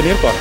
venir quoi.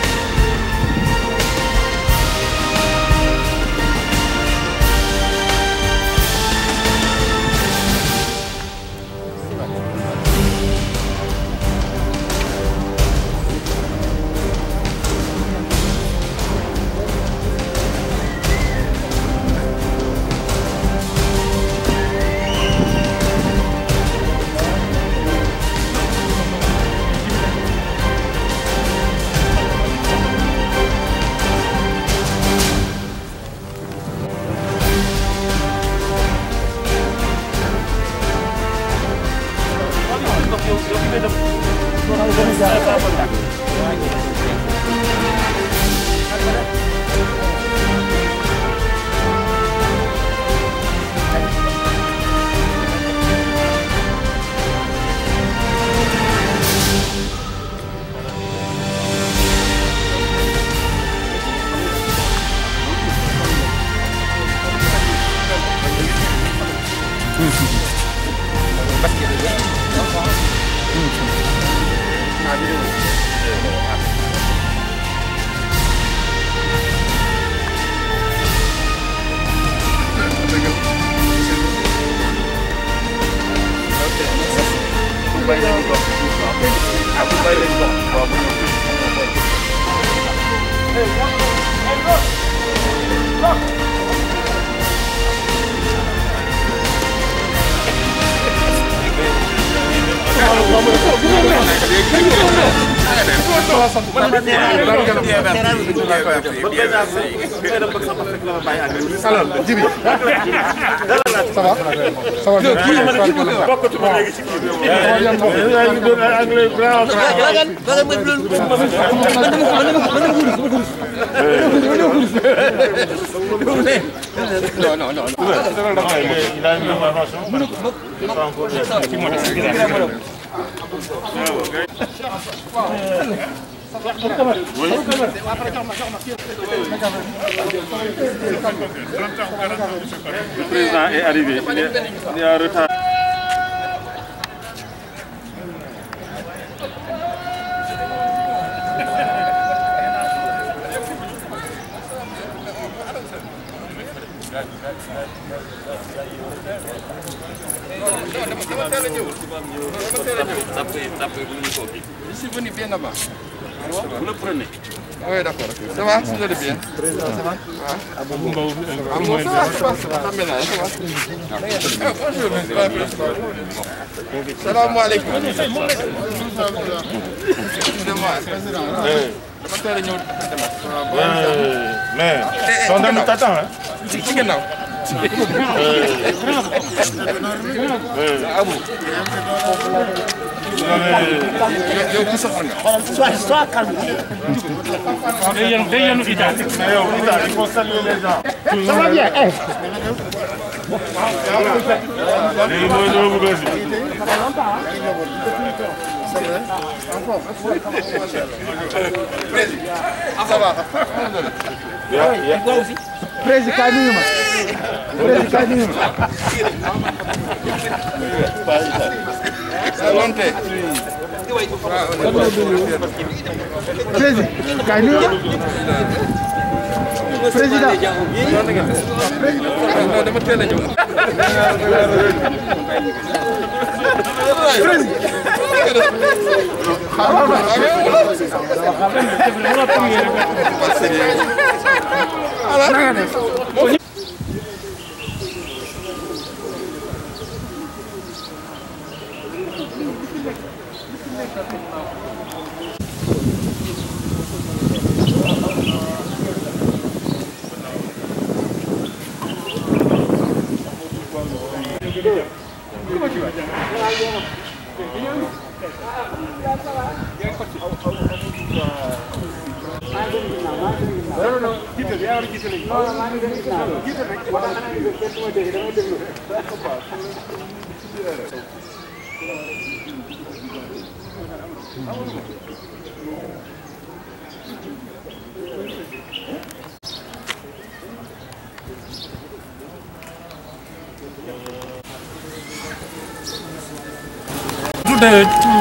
Alors, Djibi. Ça va? Ça va? Non. Il a une information. Le président est arrivé. Il est en retard. Je suis venu bien avant. Vous le prenez. Oui, d'accord. Ça va, vous allez bien? Ça va? Salam alaikum. Mais, son dame t'attend, hein? Sois calme. Il faut saluer les gens. Ça va bien. Ça va. Président Kanuma. Président.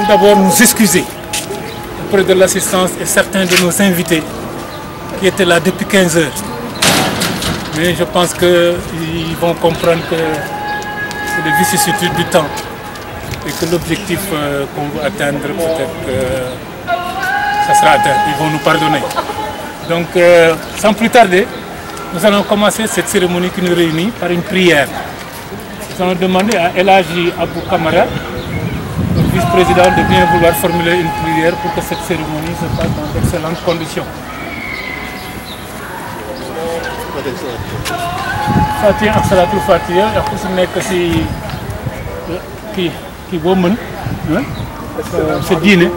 D'abord nous excuser auprès de l'assistance et certains de nos invités qui étaient là depuis 15 heures. Mais je pense qu'ils vont comprendre que c'est des vicissitudes du temps et que l'objectif qu'on veut atteindre, peut-être que ça sera atteint. Ils vont nous pardonner. Donc, sans plus tarder, nous allons commencer cette cérémonie qui nous réunit par une prière. Nous allons demander à El Hadji Abou Kamara, le vice-président, de bien vouloir formuler une prière pour que cette cérémonie se passe dans d'excellentes conditions. Fatiha ak Salatul Fatiha ak ku si nekk si kii boo mën sa diine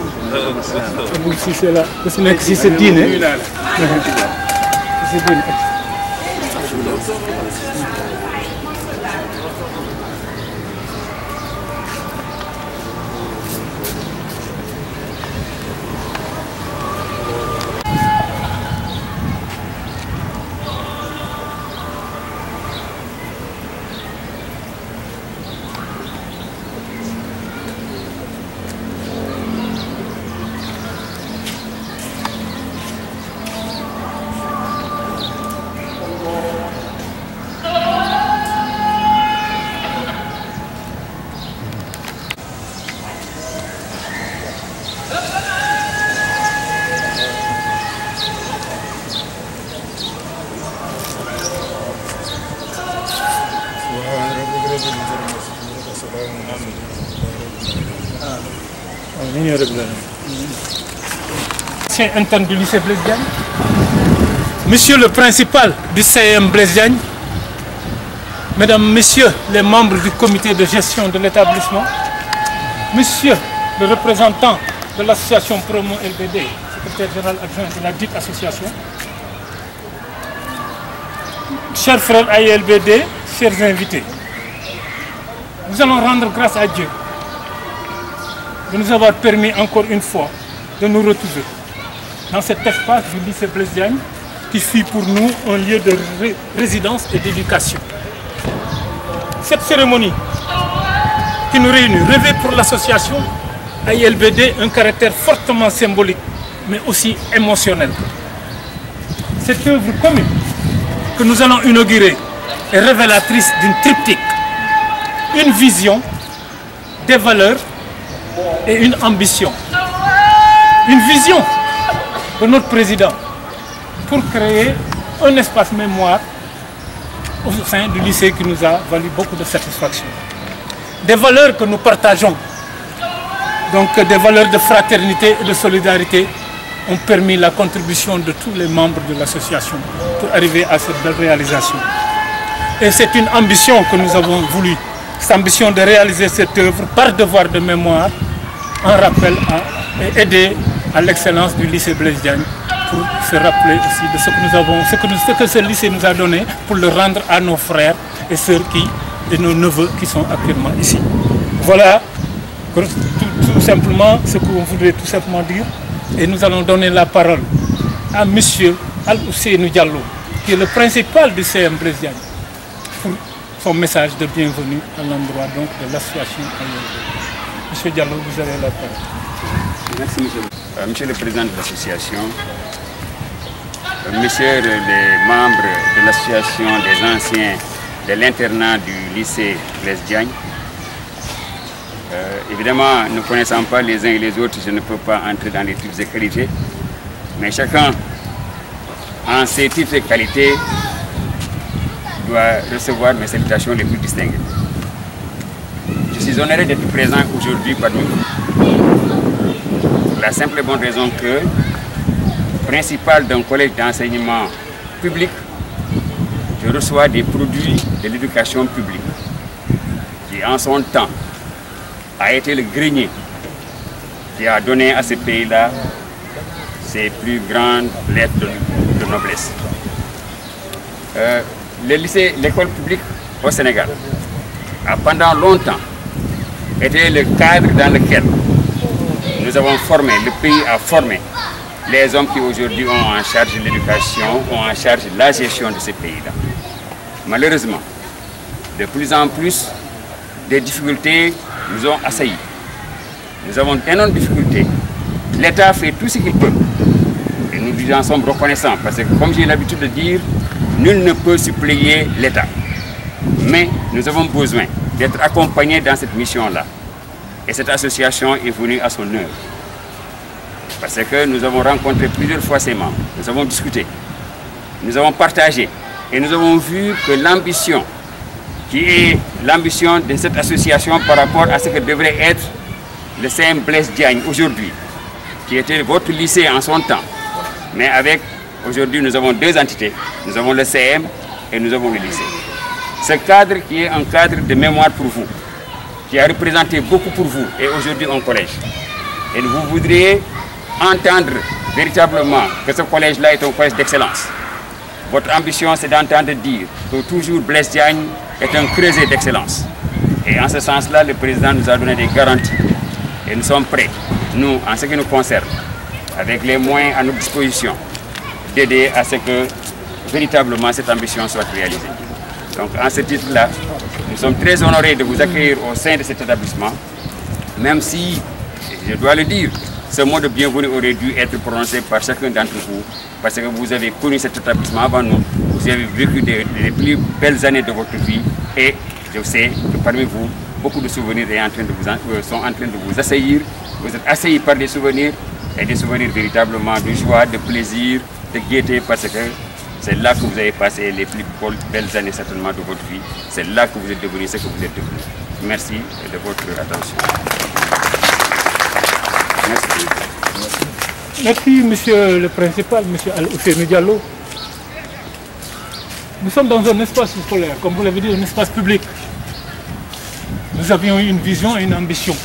si c'est là ku si nekk si sa diine si diine. Interne du lycée Blaise Diagne, Monsieur le principal du CM Blaise Diagne, Mesdames, Messieurs les membres du comité de gestion de l'établissement, Monsieur le représentant de l'association Promo LBD, secrétaire général adjoint de la dite association, chers frères AILBD, chers invités, nous allons rendre grâce à Dieu de nous avoir permis encore une fois de nous retrouver dans cet espace du lycée Blaise Diagne qui fut pour nous un lieu de résidence et d'éducation. Cette cérémonie qui nous réunit revêt pour l'association AILBD un caractère fortement symbolique mais aussi émotionnel. Cette œuvre commune que nous allons inaugurer est révélatrice d'une triptyque, une vision, des valeurs et une ambition. Une vision de notre président pour créer un espace mémoire au sein du lycée qui nous a valu beaucoup de satisfaction. Des valeurs que nous partageons, donc des valeurs de fraternité et de solidarité ont permis la contribution de tous les membres de l'association pour arriver à cette belle réalisation. Et c'est une ambition que nous avons voulu, cette ambition de réaliser cette œuvre par devoir de mémoire, en rappel et aider à l'excellence du lycée Blaise Diagne pour se rappeler aussi de ce que nous avons, ce que ce lycée nous a donné pour le rendre à nos frères et sœurs et nos neveux qui sont actuellement ici. Voilà tout simplement ce qu'on voudrait tout simplement dire. Et nous allons donner la parole à M. Al-Ousseynou Diallo, qui est le principal du CM Blaise Diagne, pour son message de bienvenue à l'endroit donc de l'association. Monsieur Diallo, vous avez la parole. Merci, monsieur le président de l'association, messieurs les membres de l'association des anciens de l'internat du lycée Blaise Diagne. Évidemment, ne connaissant pas les uns et les autres, je ne peux pas entrer dans les titres et qualités, mais chacun, en ses titres et qualités, doit recevoir mes salutations les plus distinguées. Je suis honoré d'être présent aujourd'hui parmi vous, pour la simple et bonne raison que, principal d'un collège d'enseignement public, je reçois des produits de l'éducation publique, qui en son temps a été le grenier qui a donné à ce pays-là ses plus grandes lettres de noblesse. L'école publique au Sénégal a pendant longtemps été le cadre dans lequel nous avons formé, le pays a formé les hommes qui aujourd'hui ont en charge l'éducation, ont en charge la gestion de ce pays-là. Malheureusement, de plus en plus, des difficultés nous ont assaillis. Nous avons d'énormes difficultés l'État fait tout ce qu'il peut. Et nous lui en sommes reconnaissants parce que, comme j'ai l'habitude de dire, nul ne peut suppléer l'État. Mais nous avons besoin d'être accompagnés dans cette mission-là. Et cette association est venue à son œuvre. Parce que nous avons rencontré plusieurs fois ses membres, nous avons discuté, nous avons partagé et nous avons vu que l'ambition, qui est l'ambition de cette association par rapport à ce que devrait être le CM Blaise Diagne aujourd'hui, qui était votre lycée en son temps. Mais avec, aujourd'hui, nous avons deux entités. Nous avons le CM et nous avons le lycée. Ce cadre qui est un cadre de mémoire pour vous, qui a représenté beaucoup pour vous et aujourd'hui un collège. Et vous voudriez entendre véritablement que ce collège-là est un collège d'excellence. Votre ambition, c'est d'entendre dire que toujours Blaise Diagne est un creuset d'excellence. Et en ce sens-là, le président nous a donné des garanties. Et nous sommes prêts, nous, en ce qui nous concerne, avec les moyens à notre disposition, d'aider à ce que véritablement cette ambition soit réalisée. Donc en ce titre-là, nous sommes très honorés de vous accueillir au sein de cet établissement, même si, je dois le dire, ce mot de bienvenue aurait dû être prononcé par chacun d'entre vous, parce que vous avez connu cet établissement avant nous, vous avez vécu les plus belles années de votre vie, et je sais que parmi vous, beaucoup de souvenirs sont en train de vous assaillir. Vous êtes assaillis par des souvenirs, et des souvenirs véritablement de joie, de plaisir, de gaieté, parce que c'est là que vous avez passé les plus belles années certainement de votre vie. C'est là que vous êtes devenu ce que vous êtes devenu. Merci de votre attention. Merci. Merci, monsieur le principal, monsieur Al-Ousseynou Diallo. Nous sommes dans un espace scolaire, comme vous l'avez dit, un espace public. Nous avions une vision et une ambition.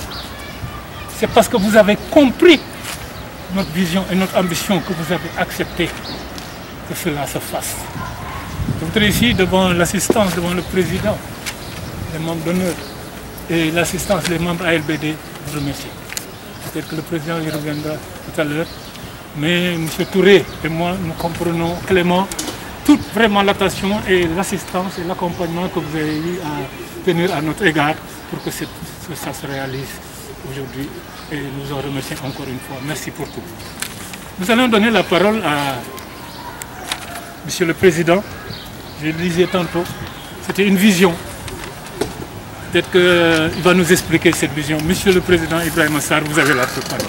C'est parce que vous avez compris notre vision et notre ambition que vous avez accepté que cela se fasse. Je voudrais ici, devant l'assistance, devant le président, les membres d'honneur et l'assistance des membres ALBD, vous remercier. Peut-être que le président y reviendra tout à l'heure, mais M. Touré et moi, nous comprenons clairement toute vraiment l'attention et l'assistance et l'accompagnement que vous avez eu à tenir à notre égard pour que ça se réalise aujourd'hui. Et nous en remercions encore une fois. Merci pour tout. Nous allons donner la parole à Monsieur le Président. Je le disais tantôt, c'était une vision. Peut-être qu'il va nous expliquer cette vision. Monsieur le Président Ibrahima Sarr, vous avez la parole.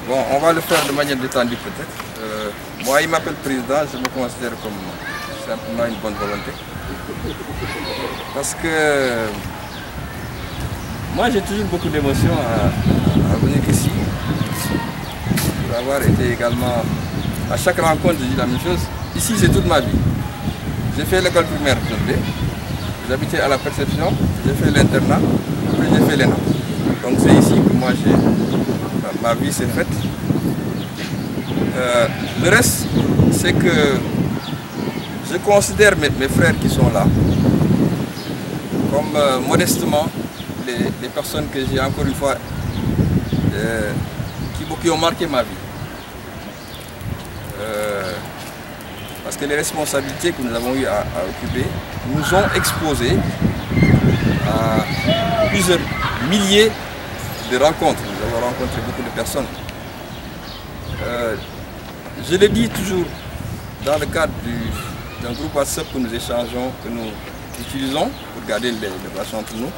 Bon, on va le faire de manière détendue peut-être. Moi, il m'appelle président, je me considère comme simplement une bonne volonté. Parce que moi, j'ai toujours beaucoup d'émotions à venir ici. Pour avoir été également, à chaque rencontre, je dis la même chose. Ici, c'est toute ma vie. J'ai fait l'école primaire, j'habitais à la Perception, j'ai fait l'internat, puis j'ai fait l'ENA. Donc c'est ici que moi, ma vie s'est faite. Le reste, c'est que je considère mes frères qui sont là comme modestement les personnes que j'ai encore une fois qui ont marqué ma vie. Parce que les responsabilités que nous avons eu à occuper nous ont exposés à plusieurs milliers de rencontres. Nous avons rencontré beaucoup de personnes. Je le dis toujours dans le cadre d'un groupe WhatsApp que nous échangeons, que nous utilisons pour garder les relations entre nous.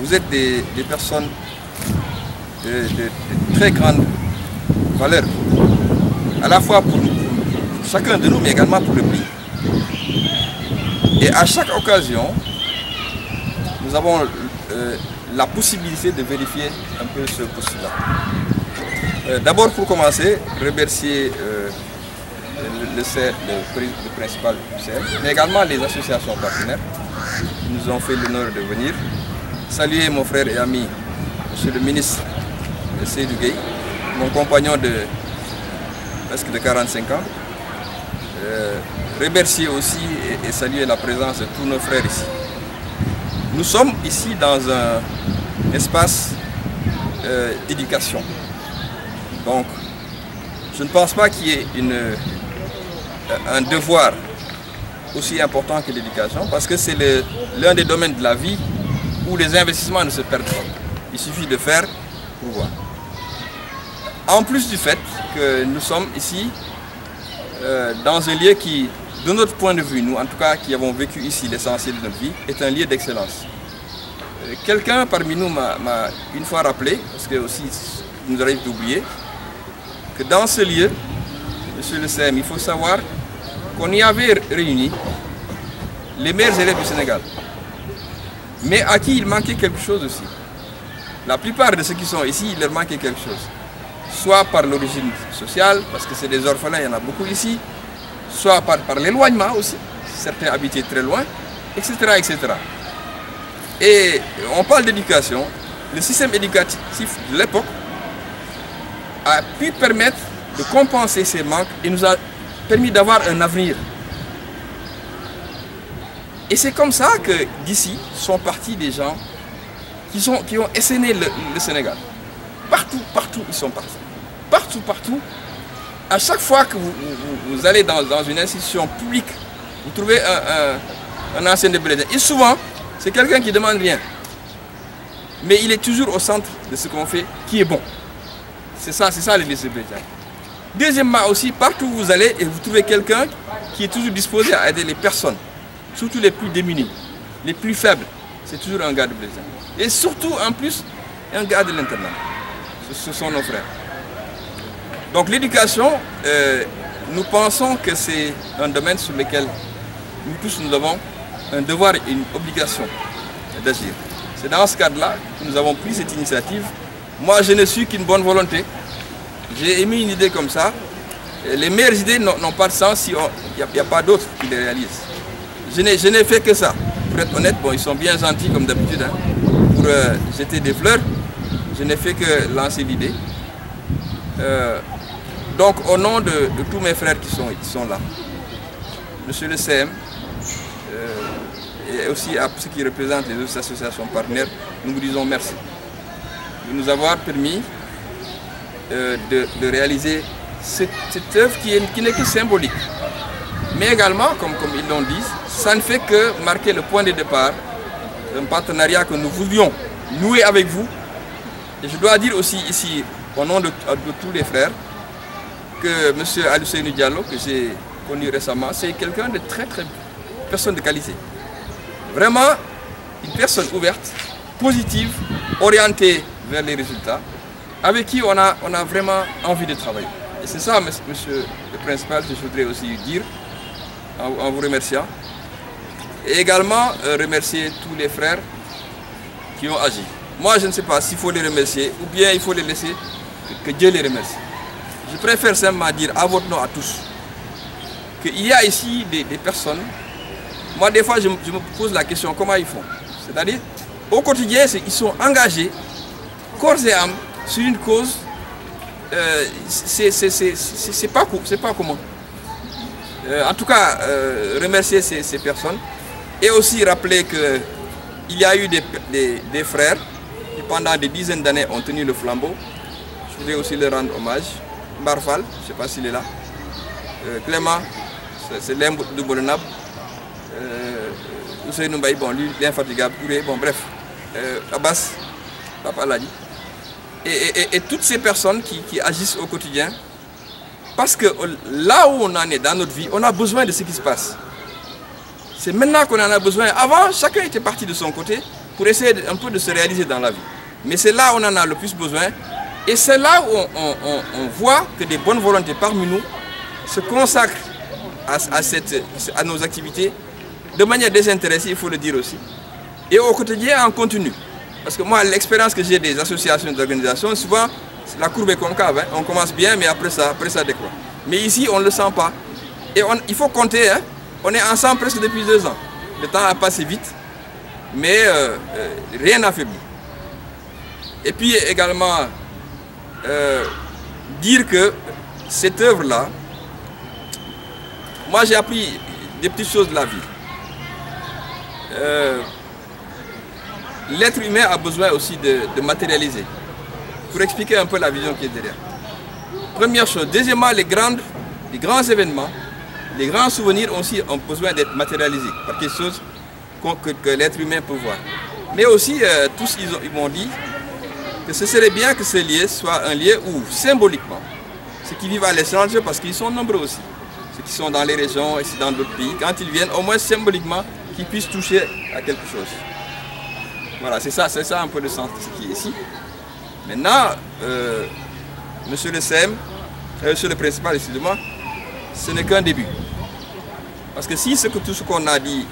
Vous êtes des personnes de très grande valeur, à la fois pour chacun de nous, mais également pour le pays. Et à chaque occasion, nous avons la possibilité de vérifier un peu ce postulat. D'abord, pour commencer, remercier le principal du CERF, mais également les associations partenaires qui nous ont fait l'honneur de venir. Saluer mon frère et ami, monsieur le ministre Seydou Gueye, mon compagnon de presque de 45 ans. Remercier aussi et saluer la présence de tous nos frères ici. Nous sommes ici dans un espace d'éducation. Donc, je ne pense pas qu'il y ait un devoir aussi important que l'éducation, parce que c'est l'un des domaines de la vie où les investissements ne se perdent pas. Il suffit de faire pour voir. En plus du fait que nous sommes ici dans un lieu qui, de notre point de vue, nous en tout cas qui avons vécu ici l'essentiel de notre vie, est un lieu d'excellence. Quelqu'un parmi nous m'a une fois rappelé, parce que aussi il nous arrive d'oublier, que dans ce lieu, monsieur le CM, il faut savoir qu'on y avait réuni les meilleurs élèves du Sénégal, mais à qui il manquait quelque chose aussi. La plupart de ceux qui sont ici, il leur manquait quelque chose. Soit par l'origine sociale, parce que c'est des orphelins, il y en a beaucoup ici, soit par l'éloignement aussi, certains habitaient très loin, etc., etc. Et on parle d'éducation, le système éducatif de l'époque a pu permettre de compenser ces manques et nous a permis d'avoir un avenir. Et c'est comme ça que d'ici sont partis des gens qui ont essaimé le Sénégal. Partout, partout ils sont partis. Partout, partout. À chaque fois que vous allez dans une institution publique, vous trouvez un ancien de président. Et souvent, c'est quelqu'un qui ne demande rien. Mais il est toujours au centre de ce qu'on fait, qui est bon. C'est ça le lycée Béthia. Deuxièmement aussi, partout où vous allez, et vous trouvez quelqu'un qui est toujours disposé à aider les personnes, surtout les plus démunis, les plus faibles. C'est toujours un gars de Béthia. Et surtout, en plus, un gars de l'internat. Ce sont nos frères. Donc l'éducation, nous pensons que c'est un domaine sur lequel nous tous nous avons un devoir et une obligation d'agir. C'est dans ce cadre-là que nous avons pris cette initiative. Moi, je ne suis qu'une bonne volonté. J'ai émis une idée comme ça. Les meilleures idées n'ont pas de sens s'il n'y a pas d'autres qui les réalisent. Je n'ai fait que ça. Pour être honnête, bon, ils sont bien gentils comme d'habitude, hein, pour jeter des fleurs. Je n'ai fait que lancer l'idée. Donc, au nom de tous mes frères qui sont là, monsieur le CM, et aussi à ceux qui représentent les autres associations partenaires, nous vous disons merci de nous avoir permis de réaliser cette œuvre qui n'est que symbolique. Mais également, comme ils l'ont dit, ça ne fait que marquer le point de départ d'un partenariat que nous voulions nouer avec vous. Et je dois dire aussi ici, au nom de tous les frères, que M. Aluseynou Diallo, que j'ai connu récemment, c'est quelqu'un de très personne de qualité. Vraiment une personne ouverte, positive, orientée vers les résultats, avec qui on a vraiment envie de travailler. Et c'est ça, monsieur le principal, que je voudrais aussi dire, en vous remerciant. Et également remercier tous les frères qui ont agi. Moi, je ne sais pas s'il faut les remercier ou bien il faut les laisser, que Dieu les remercie. Je préfère simplement dire à votre nom à tous qu'il y a ici des personnes. Moi, des fois, je me pose la question, comment ils font? C'est-à-dire, au quotidien, ils sont engagés, corps et âme, sur une cause. C'est pas commun. En tout cas, remercier ces personnes et aussi rappeler qu'il y a eu des frères qui, pendant des dizaines d'années, ont tenu le flambeau. Je voudrais aussi leur rendre hommage. Barfal, je ne sais pas s'il est là. Clément, c'est l'Embo de Bolonab. Ousseynou Mbaye, bon, lui, l'infatigable. Bon, bref. Abbas, Papa l'a dit. Et toutes ces personnes qui agissent au quotidien. Parce que là où on en est dans notre vie, on a besoin de ce qui se passe. C'est maintenant qu'on en a besoin. Avant, chacun était parti de son côté pour essayer un peu de se réaliser dans la vie. Mais c'est là où on en a le plus besoin. Et c'est là où on voit que des bonnes volontés parmi nous se consacrent à nos activités de manière désintéressée, il faut le dire aussi. Et au quotidien, on continue. Parce que moi, l'expérience que j'ai des associations, des organisations, souvent, la courbe est concave. Hein. On commence bien, mais après ça décroît. Mais ici, on ne le sent pas. Et il faut compter. Hein. On est ensemble presque depuis 2 ans. Le temps a passé vite, mais rien n'a faibli. Et puis également, dire que cette œuvre-là, moi j'ai appris des petites choses de la vie. L'être humain a besoin aussi de matérialiser. Pour expliquer un peu la vision qui est derrière. Première chose. Deuxièmement, les grands événements, les grands souvenirs aussi ont besoin d'être matérialisés par quelque chose que l'être humain peut voir. Mais aussi, tous ils m'ont dit que ce serait bien que ce lieu soit un lieu où, symboliquement, ceux qui vivent à l'étranger, parce qu'ils sont nombreux aussi, ceux qui sont dans les régions et dans d'autres pays, quand ils viennent, au moins symboliquement, qu'ils puissent toucher à quelque chose. Voilà, c'est ça un peu le sens de ce qui est ici. Maintenant, monsieur le CM, monsieur le principal, excusez-moi, ce n'est qu'un début. Parce que si tout ce qu'on a dit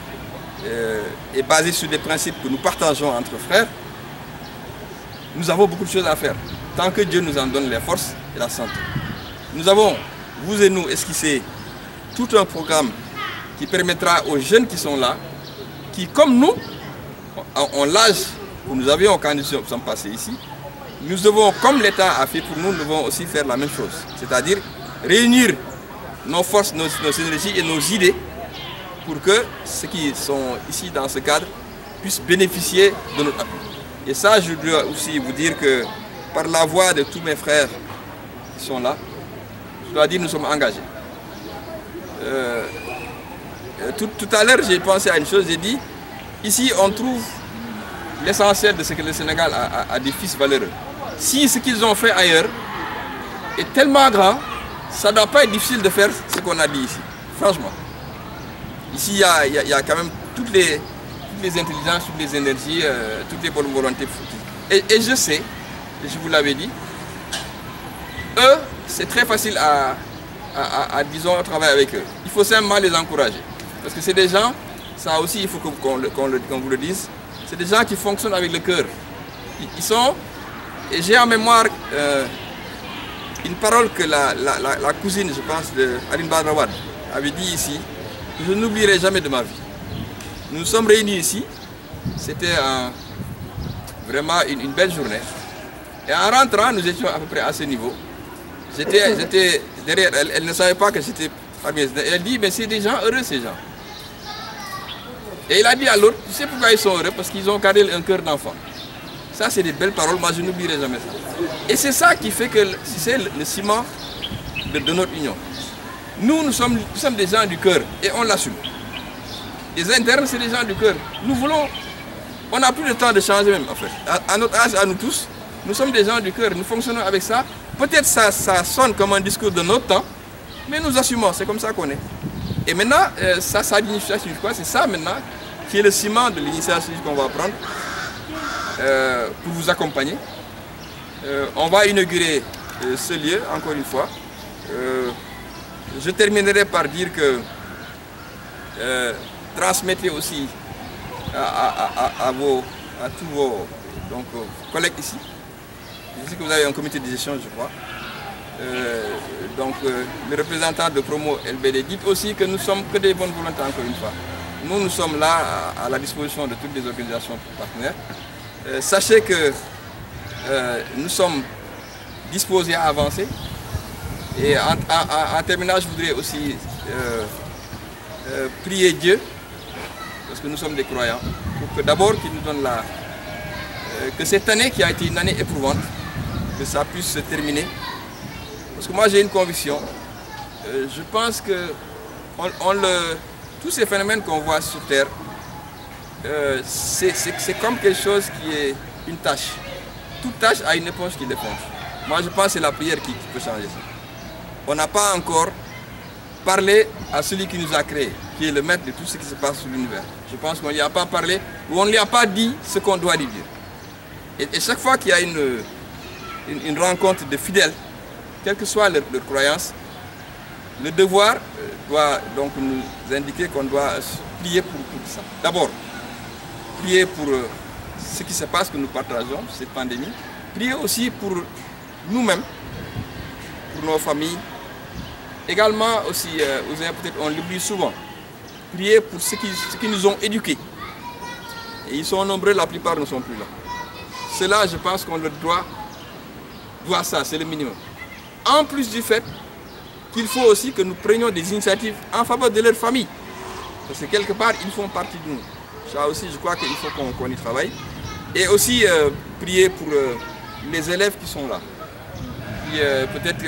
est basé sur des principes que nous partageons entre frères, nous avons beaucoup de choses à faire, tant que Dieu nous en donne les forces et la santé. Nous avons, vous et nous, esquissé tout un programme qui permettra aux jeunes qui sont là, qui comme nous, ont l'âge que nous avions quand nous sommes passés ici, nous devons, comme l'État a fait pour nous, nous devons aussi faire la même chose. C'est-à-dire réunir nos forces, nos énergies et nos idées pour que ceux qui sont ici dans ce cadre puissent bénéficier de notre appui. Et ça, je dois aussi vous dire que par la voix de tous mes frères qui sont là, je dois dire que nous sommes engagés. Tout à l'heure, j'ai pensé à une chose, j'ai dit, ici on trouve l'essentiel de ce que le Sénégal a des fils valeureux. Si ce qu'ils ont fait ailleurs est tellement grand, ça ne doit pas être difficile de faire ce qu'on a dit ici, franchement. Ici, il y a quand même toutes les intelligences, toutes les énergies, toutes les bonnes volontés. Et je sais, et je vous l'avais dit, eux, c'est très facile à disons, travailler avec eux. Il faut simplement les encourager. Parce que c'est des gens, ça aussi il faut qu'on vous le dise, c'est des gens qui fonctionnent avec le cœur. Ils sont, et j'ai en mémoire une parole que la cousine, je pense, de Aline Badrawad avait dit ici, que je n'oublierai jamais de ma vie. Nous nous sommes réunis ici, c'était vraiment une belle journée. Et en rentrant, nous étions à peu près à ce niveau. J'étais derrière elle, elle ne savait pas que j'étais parmi eux. Elle dit, mais c'est des gens heureux ces gens. Et il a dit à l'autre, tu sais pourquoi ils sont heureux? Parce qu'ils ont gardé un cœur d'enfant. Ça, c'est des belles paroles, moi je n'oublierai jamais ça. Et c'est ça qui fait que c'est le ciment de notre union. Nous sommes des gens du cœur et on l'assume. Les internes, c'est des gens du cœur. Nous voulons, on n'a plus le temps de changer même en fait. À notre âge, à nous tous, nous sommes des gens du cœur, nous fonctionnons avec ça. Peut-être ça sonne comme un discours de notre temps, mais nous assumons, c'est comme ça qu'on est. Et maintenant, ça signifie quoi? C'est ça maintenant qui est le ciment de l'initiative qu'on va prendre pour vous accompagner. On va inaugurer ce lieu, encore une fois. Je terminerai par dire que transmettez aussi à tous vos collègues ici. Je sais que vous avez un comité de gestion, je crois. Les représentants de Promo LBD, dites aussi que nous ne sommes que des bonnes volontés, encore une fois. Nous sommes là à la disposition de toutes les organisations partenaires. Sachez que nous sommes disposés à avancer. Et en terminant, je voudrais aussi prier Dieu, parce que nous sommes des croyants, pour que d'abord qu'il nous donne que cette année qui a été une année éprouvante, que ça puisse se terminer. Parce que moi j'ai une conviction, je pense que tous ces phénomènes qu'on voit sur Terre, c'est comme quelque chose qui est une tâche. Toute tâche a une éponge qui l'éponge. Moi je pense que c'est la prière qui peut changer ça. On n'a pas encore parlé à celui qui nous a créés, qui est le maître de tout ce qui se passe sur l'univers. Je pense qu'on ne lui a pas parlé, ou on ne lui a pas dit ce qu'on doit lui dire. Et chaque fois qu'il y a une rencontre de fidèles, quelle que soit leur croyance, le devoir doit donc nous indiquer qu'on doit prier pour tout ça. D'abord, prier pour ce qui se passe, que nous partageons, cette pandémie. Prier aussi pour nous-mêmes, pour nos familles. Également aussi, peut-être on l'oublie souvent, prier pour ceux qui nous ont éduqués. Et ils sont nombreux, la plupart ne sont plus là. Cela, je pense qu'on leur doit ça, c'est le minimum. En plus du fait qu'il faut aussi que nous prenions des initiatives en faveur de leur famille. Parce que quelque part, ils font partie de nous. Ça aussi, je crois qu'il faut qu'on y travaille. Et aussi prier pour les élèves qui sont là. Peut-être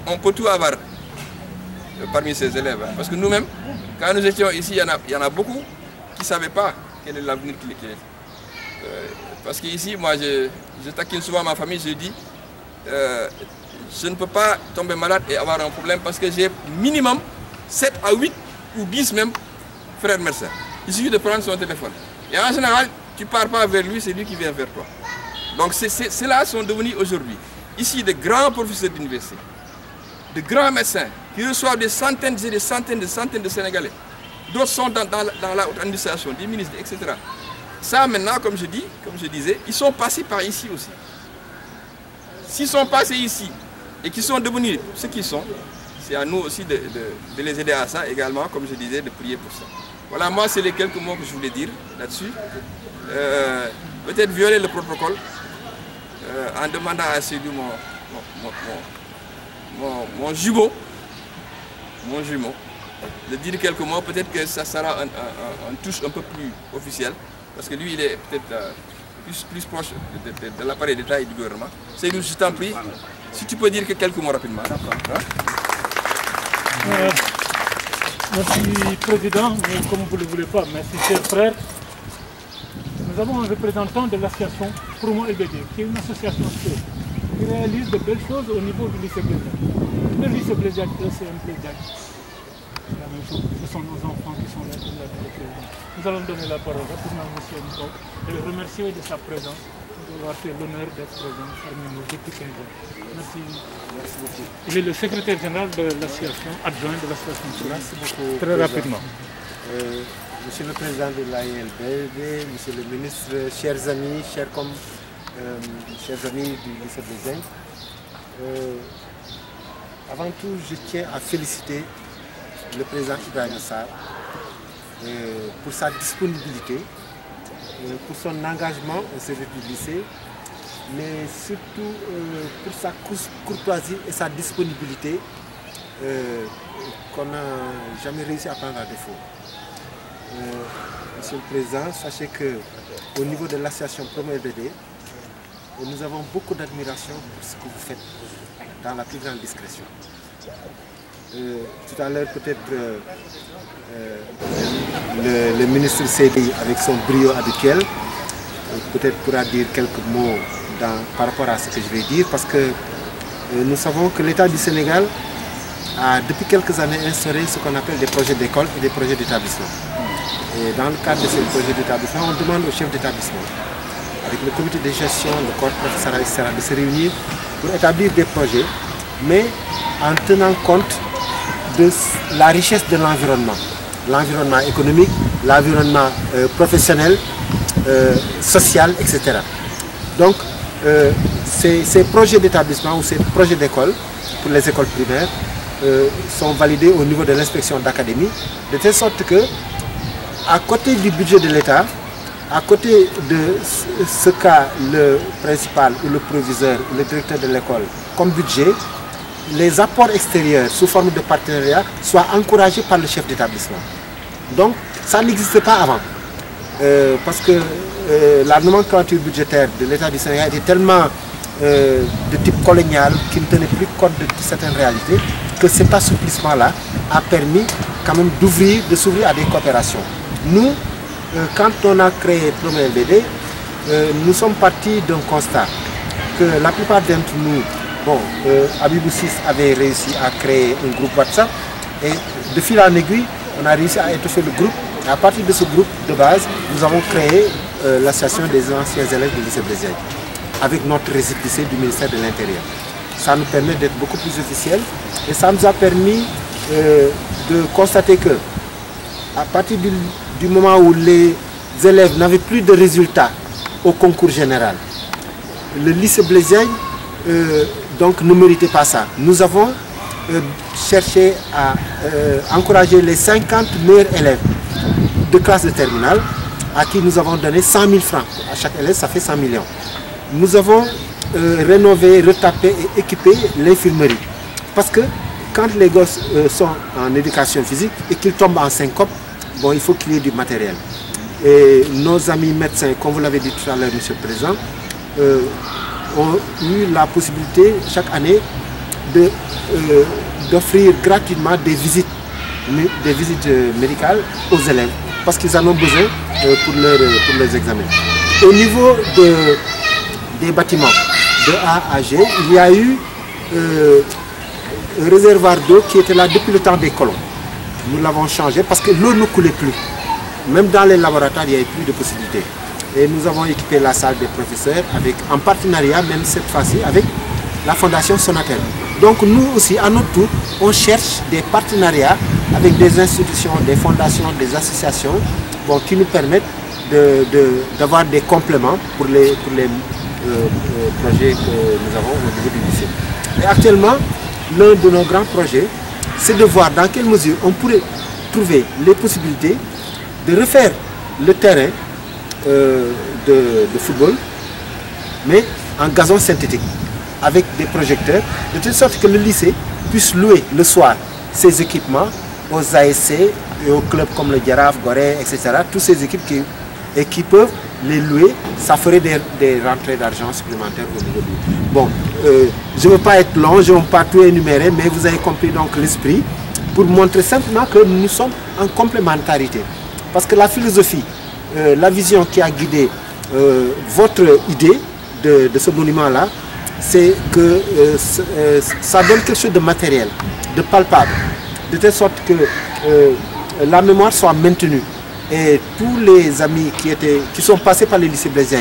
qu'on peut tout avoir parmi ces élèves. Hein. Parce que nous-mêmes, quand nous étions ici, il y en a beaucoup qui ne savaient pas quel est l'avenir qu'il était. Parce qu'ici, moi, je taquine souvent ma famille, je dis, je ne peux pas tomber malade et avoir un problème parce que j'ai minimum 7 à 8 ou 10 même frères médecins. Il suffit de prendre son téléphone. Et en général, tu ne pars pas vers lui, c'est lui qui vient vers toi. Donc ceux-là sont devenus aujourd'hui, ici, de grands professeurs d'université, de grands médecins qui reçoivent des centaines et des centaines de Sénégalais. D'autres sont dans la haute administration, des ministres, etc. Ça maintenant, comme je disais, ils sont passés par ici aussi. S'ils sont passés ici et qu'ils sont devenus ce qu'ils sont, c'est à nous aussi de les aider à ça également, comme je disais, de prier pour ça. Voilà, moi c'est les quelques mots que je voulais dire là-dessus. Peut-être violer le protocole en demandant à Seydou mon jumeau, de dire quelques mots, peut-être que ça sera un touche un peu plus officiel, parce que lui il est peut-être plus proche de l'appareil d'État et du gouvernement. Seydou, je t'en prie, si tu peux dire quelques mots rapidement. Merci Président, mais comme vous ne le voulez pas, merci chers frères. Nous avons un représentant de l'association Promo LBD, qui est une association qui réalise de belles choses au niveau du lycée Blaise. Le lycée Blaise, c'est un Blaise. C'est la même chose, ce sont nos enfants qui sont là pour la président. Nous allons donner la parole rapidement à M. Nico et le remercier de sa présence, d'avoir fait l'honneur d'être présent parmi nous depuis 15 ans. Merci. Merci beaucoup. Il est le secrétaire général de l'association, adjoint de l'association. Merci beaucoup. Très rapidement. Monsieur le Président de l'AILBD, Monsieur le Ministre, chers amis, chers amis du lycée Blaise. Avant tout, je tiens à féliciter le Président Ibrahima Sarr pour sa disponibilité, pour son engagement au service du lycée, mais surtout pour sa courtoisie et sa disponibilité qu'on n'a jamais réussi à prendre à défaut. Monsieur le Président, sachez qu'au niveau de l'association Promo LBD, nous avons beaucoup d'admiration pour ce que vous faites dans la plus grande discrétion. Tout à l'heure, peut-être le ministre Seydi, avec son brio habituel, peut-être pourra dire quelques mots par rapport à ce que je vais dire, parce que nous savons que l'État du Sénégal a depuis quelques années instauré ce qu'on appelle des projets d'école et des projets d'établissement. Et dans le cadre de ces projets d'établissement, on demande au chef d'établissement, avec le comité de gestion, le corps professoral, etc., de se réunir pour établir des projets, mais en tenant compte de la richesse de l'environnement économique, l'environnement professionnel, social, etc. Donc, ces projets d'établissement ou ces projets d'école pour les écoles primaires sont validés au niveau de l'inspection d'académie, de telle sorte que, à côté du budget de l'État, à côté de ce qu'a le principal ou le proviseur ou le directeur de l'école comme budget, les apports extérieurs sous forme de partenariat soient encouragés par le chef d'établissement. Donc, ça n'existait pas avant. Parce que la nomenclature budgétaire de l'État du Sénégal était tellement de type colonial qu'il ne tenait plus compte de certaines réalités, que cet assouplissement-là a permis quand même de s'ouvrir à des coopérations. Nous, quand on a créé Promo LBD, nous sommes partis d'un constat que la plupart d'entre nous, Abibou Sis avait réussi à créer un groupe WhatsApp et de fil en aiguille, on a réussi à étoffer le groupe. Et à partir de ce groupe de base, nous avons créé l'association des anciens élèves du lycée Blaise avec notre récépissé du ministère de l'Intérieur. Ça nous permet d'être beaucoup plus officiels et ça nous a permis de constater que à partir du moment où les élèves n'avaient plus de résultats au concours général, le lycée Blaise donc ne méritait pas ça. Nous avons cherché à encourager les 50 meilleurs élèves de classe de terminale à qui nous avons donné 100 000 francs. À chaque élève, ça fait 100 millions. Nous avons rénové, retapé et équipé l'infirmerie. Parce que quand les gosses sont en éducation physique et qu'ils tombent en syncope, il faut qu'il y ait du matériel. Et nos amis médecins, comme vous l'avez dit tout à l'heure, Monsieur le Président, ont eu la possibilité chaque année d'offrir gratuitement des visites médicales aux élèves parce qu'ils en ont besoin pour leurs examens. au niveau des bâtiments, de A à G, il y a eu un réservoir d'eau qui était là depuis le temps des colons. Nous l'avons changé parce que l'eau ne coulait plus. Même dans les laboratoires, il n'y avait plus de possibilités. Et nous avons équipé la salle des professeurs en partenariat, même cette fois-ci, avec la Fondation Sonatel. Donc nous aussi, à notre tour, on cherche des partenariats avec des institutions, des fondations, des associations qui nous permettent d'avoir des compléments pour les projets que nous avons au niveau du lycée. Et actuellement, l'un de nos grands projets, c'est de voir dans quelle mesure on pourrait trouver les possibilités de refaire le terrain de football, mais en gazon synthétique, avec des projecteurs, de telle sorte que le lycée puisse louer le soir ses équipements aux ASC et aux clubs comme le Giraffe, Gorée, etc. Toutes ces équipes qui peuvent les louer, ça ferait des rentrées d'argent supplémentaires au niveau du... Bon, je ne veux pas être long, je ne veux pas tout énumérer, mais vous avez compris donc l'esprit, pour montrer simplement que nous sommes en complémentarité. Parce que la philosophie, la vision qui a guidé votre idée de ce monument-là, c'est que ça donne quelque chose de matériel, de palpable, de telle sorte que la mémoire soit maintenue. Et tous les amis qui sont passés par les lycées Blaise,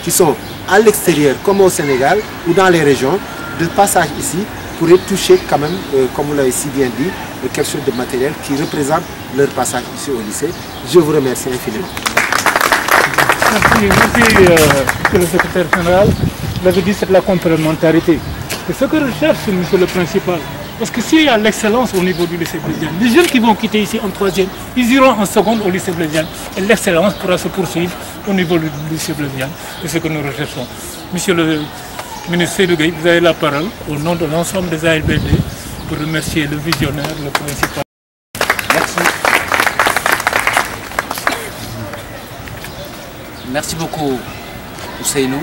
qui sont à l'extérieur, comme au Sénégal ou dans les régions, de passage ici, pourraient toucher quand même, comme vous l'avez si bien dit, quelque chose de matériel qui représente leur passage ici au lycée. Je vous remercie infiniment. Merci, monsieur le secrétaire général. Vous avez dit c'est la complémentarité. C'est ce que recherche monsieur le principal. Parce que s'il y a l'excellence au niveau du lycée Blaise, les jeunes qui vont quitter ici en troisième, ils iront en seconde au lycée Blaise. Et l'excellence pourra se poursuivre au niveau du lycée Blaise. C'est ce que nous recherchons. Monsieur le ministre Seydou Gueye, vous avez la parole au nom de l'ensemble des ALBD pour remercier le visionnaire, le principal. Merci. Merci beaucoup, Ousseynou.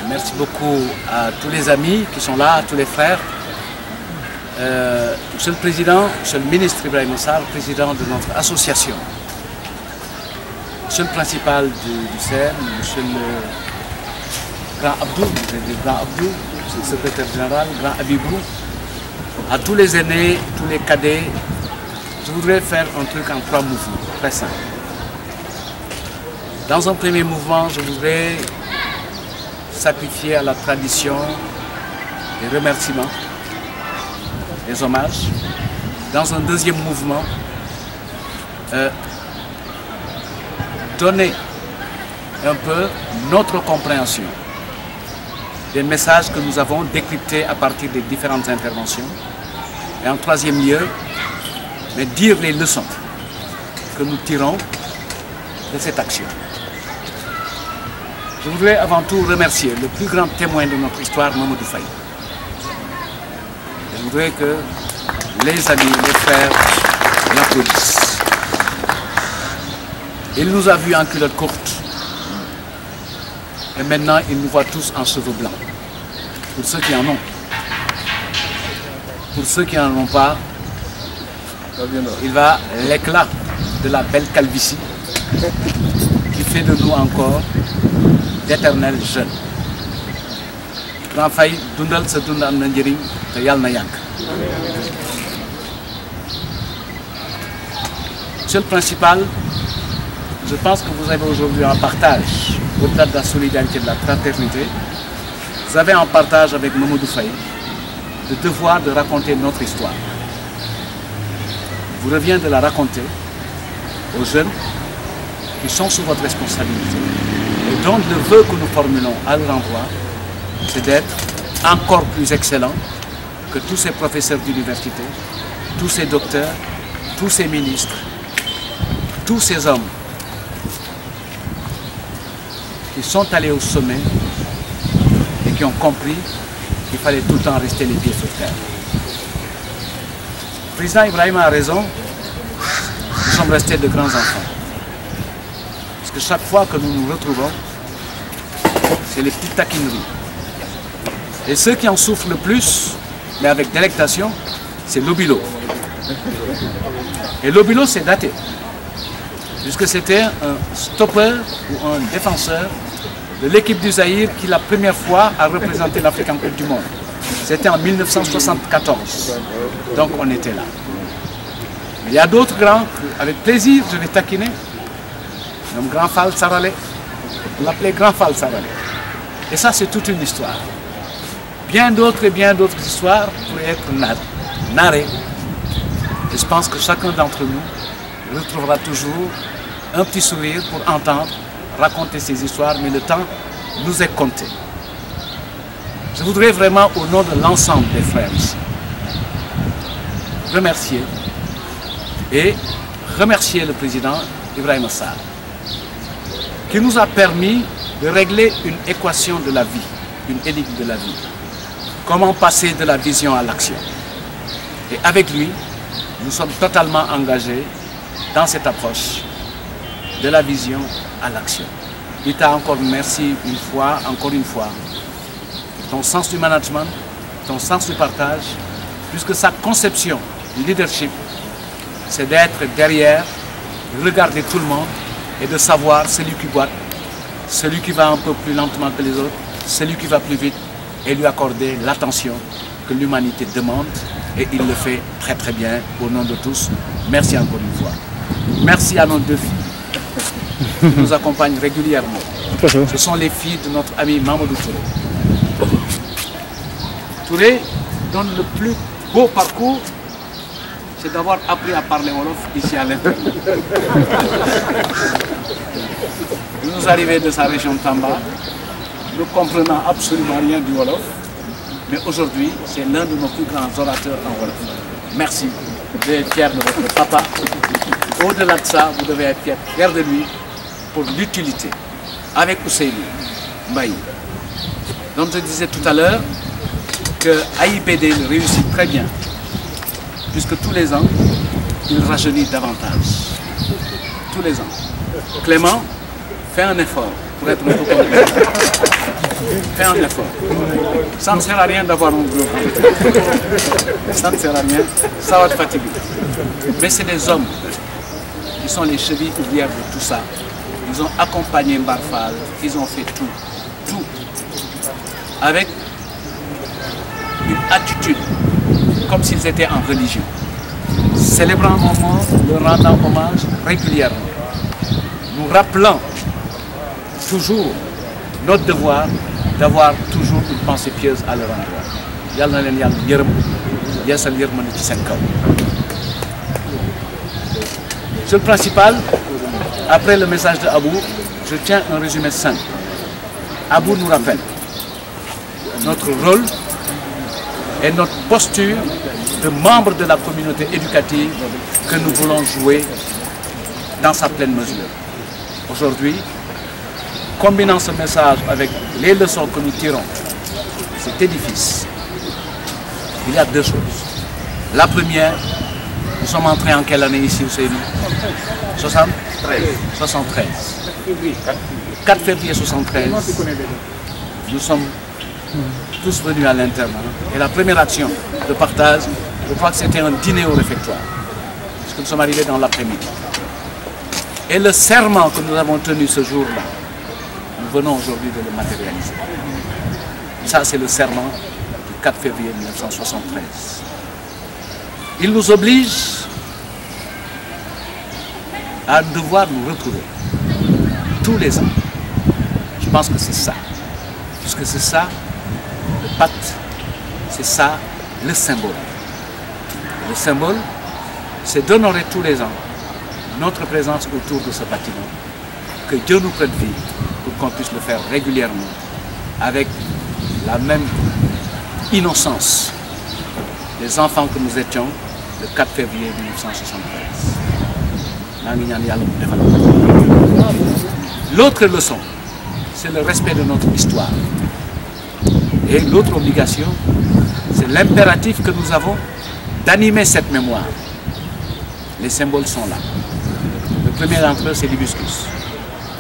Merci beaucoup à tous les amis qui sont là, à tous les frères. Monsieur le Président, Monsieur le ministre Ibrahima Sarr, président de notre association. Monsieur le principal du CERN, Monsieur le Grand Abdou, Monsieur le secrétaire général, Grand Abibou, à tous les aînés, tous les cadets, je voudrais faire un truc en 3 mouvements, très simple. Dans un premier mouvement, je voudrais sacrifier à la tradition des remerciements, des hommages. Dans un deuxième mouvement, donner un peu notre compréhension des messages que nous avons décryptés à partir des différentes interventions. Et en troisième lieu, mais dire les leçons que nous tirons de cette action. Je voudrais avant tout remercier le plus grand témoin de notre histoire, Mamadou Faye. Je voudrais que les amis, les frères l'applaudissent. Il nous a vus en culotte courte. Et maintenant, il nous voit tous en cheveux blancs. Pour ceux qui en ont. Pour ceux qui n'en ont pas, il va l'éclat de la belle calvitie qui fait de nous encore d'éternels jeunes. Grand Faye, dundal sa dund am na njëriñ te yàlla na yàgg. Monsieur le principal, je pense que vous avez aujourd'hui un partage, au-delà de la solidarité, de la fraternité, vous avez un partage avec Mamadou Faye, le devoir de raconter notre histoire. Il vous revient de la raconter aux jeunes qui sont sous votre responsabilité et dont le vœu que nous formulons à leur endroit, c'est d'être encore plus excellents que tous ces professeurs d'université, tous ces docteurs, tous ces ministres, tous ces hommes qui sont allés au sommet et qui ont compris qu'il fallait tout le temps rester les pieds sur terre. Le président Ibrahima a raison, nous sommes restés de grands enfants. Parce que chaque fois que nous nous retrouvons, c'est les petites taquineries. Et ceux qui en souffrent le plus, mais avec délectation, c'est l'Obilo. Et l'Obilo, c'est daté. puisque c'était un stopper ou un défenseur de l'équipe du Zaïre qui la première fois a représenté l'Afrique en Coupe du Monde. C'était en 1974, donc on était là. Mais il y a d'autres grands, avec plaisir je vais taquiner, comme Grand Fall Sarale, on l'appelait Grand Fall Sarale. Et ça c'est toute une histoire. Bien d'autres histoires pourraient être narrées. Et je pense que chacun d'entre nous retrouvera toujours un petit sourire pour entendre, raconter ces histoires, mais le temps nous est compté. Je voudrais vraiment, au nom de l'ensemble des frères ici, remercier le président Ibrahima Sarr, qui nous a permis de régler une équation de la vie, une énigme de la vie. Comment passer de la vision à l'action. Et avec lui, nous sommes totalement engagés dans cette approche de la vision à l'action. Il t'a encore merci encore une fois, ton sens du management, ton sens du partage, puisque sa conception du leadership, c'est d'être derrière, regarder tout le monde et de savoir celui qui boite, celui qui va un peu plus lentement que les autres, celui qui va plus vite et lui accorder l'attention que l'humanité demande et il le fait très très bien au nom de tous. Merci encore une fois. Merci à nos deux filles qui nous accompagnent régulièrement. Ce sont les filles de notre ami Mamadou Touré. Touré donne le plus beau parcours, c'est d'avoir appris à parler Wolof ici à l'intérieur. Nous arrivons de sa région Tamba, ne comprenant absolument rien du Wolof, mais aujourd'hui, c'est l'un de nos plus grands orateurs en Wolof. Merci. Vous devez être fiers de votre papa. Au-delà de ça, vous devez être fiers de lui pour l'utilité. Avec Ousseynou Mbaye. Donc je disais tout à l'heure que AIBD le réussit très bien, puisque tous les ans, il rajeunit davantage. Tous les ans. Clément fait un effort pour être un peu compétent. Fais un effort. Ça ne sert à rien d'avoir un groupe. Ça ne sert à rien, ça va te fatiguer. Mais c'est des hommes qui sont les chevilles ouvrières de tout ça. Ils ont accompagné Mbarfal, ils ont fait tout. Avec une attitude, comme s'ils étaient en religion. Célébrant un moment, leur rendant hommage régulièrement. Nous rappelant toujours notre devoir d'avoir toujours une pensée pieuse à leur endroit. Yalla na len yalla yërëm yeesal yërmande ci seen kaw. Sur le principal, après le message de Abou, je tiens un résumé simple. Abou nous rappelle notre rôle et notre posture de membres de la communauté éducative que nous voulons jouer dans sa pleine mesure. Aujourd'hui, combinant ce message avec les leçons que nous tirons, cet édifice, il y a deux choses. La première, nous sommes entrés en quelle année ici au CNU? 73. 4 février 73, nous sommes tous venus à l'internat. Et la première action de partage, je crois que c'était un dîner au réfectoire, puisque nous sommes arrivés dans l'après-midi. Et le serment que nous avons tenu ce jour-là, nous venons aujourd'hui de le matérialiser. Ça, c'est le serment du 4 février 1973. Il nous oblige à devoir nous retrouver tous les ans. Je pense que c'est ça. Puisque c'est ça le pacte, c'est ça le symbole. Le symbole, c'est d'honorer tous les ans notre présence autour de ce bâtiment. Que Dieu nous prête vie pour qu'on puisse le faire régulièrement avec la même innocence des enfants que nous étions le 4 février 1973. L'autre leçon, c'est le respect de notre histoire. Et l'autre obligation, c'est l'impératif que nous avons d'animer cette mémoire. Les symboles sont là. Le premier d'entre eux, c'est l'hibiscus,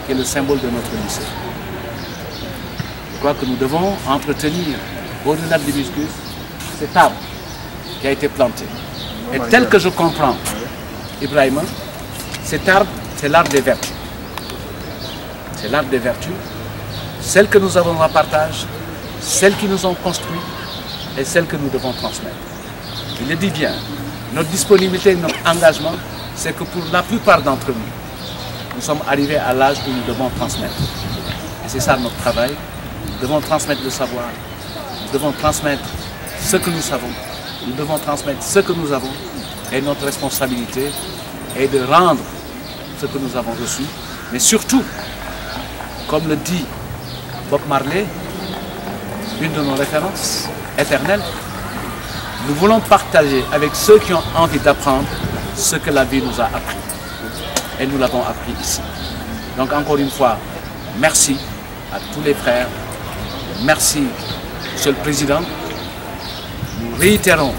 qui est le symbole de notre lycée. Je crois que nous devons entretenir, au-delà de l'hibiscus, cet arbre qui a été planté. Et tel que je comprends, Ibrahima, cet arbre c'est l'art des vertus. C'est l'art des vertus, celles que nous avons en partage, celles qui nous ont construit et celles que nous devons transmettre. Je le dis bien, notre disponibilité, notre engagement, c'est que pour la plupart d'entre nous, nous sommes arrivés à l'âge où nous devons transmettre. Et c'est ça notre travail. Nous devons transmettre le savoir, nous devons transmettre ce que nous savons, nous devons transmettre ce que nous avons, et notre responsabilité est de rendre ce que nous avons reçu, mais surtout, comme le dit Bob Marley, une de nos références éternelles, nous voulons partager avec ceux qui ont envie d'apprendre ce que la vie nous a appris. Et nous l'avons appris ici. Donc encore une fois, merci à tous les frères. Merci, Monsieur le Président. Nous réitérons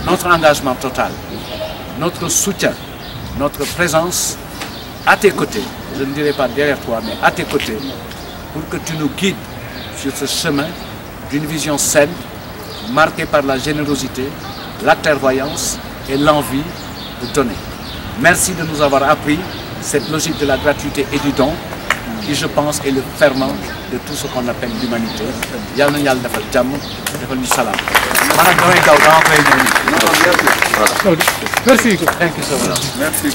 notre engagement total, notre soutien, notre présence à tes côtés. Je ne dirais pas derrière toi, mais à tes côtés, pour que tu nous guides sur ce chemin d'une vision saine, marquée par la générosité, la clairvoyance et l'envie de donner. Merci de nous avoir appris cette logique de la gratuité et du don, qui je pense est le ferment de tout ce qu'on appelle l'humanité. Yalla na Yalla defal jàmm, defal ñu salaam. Maanaam damay daw dama koy ñëw. Merci. Thank you so much. Merci.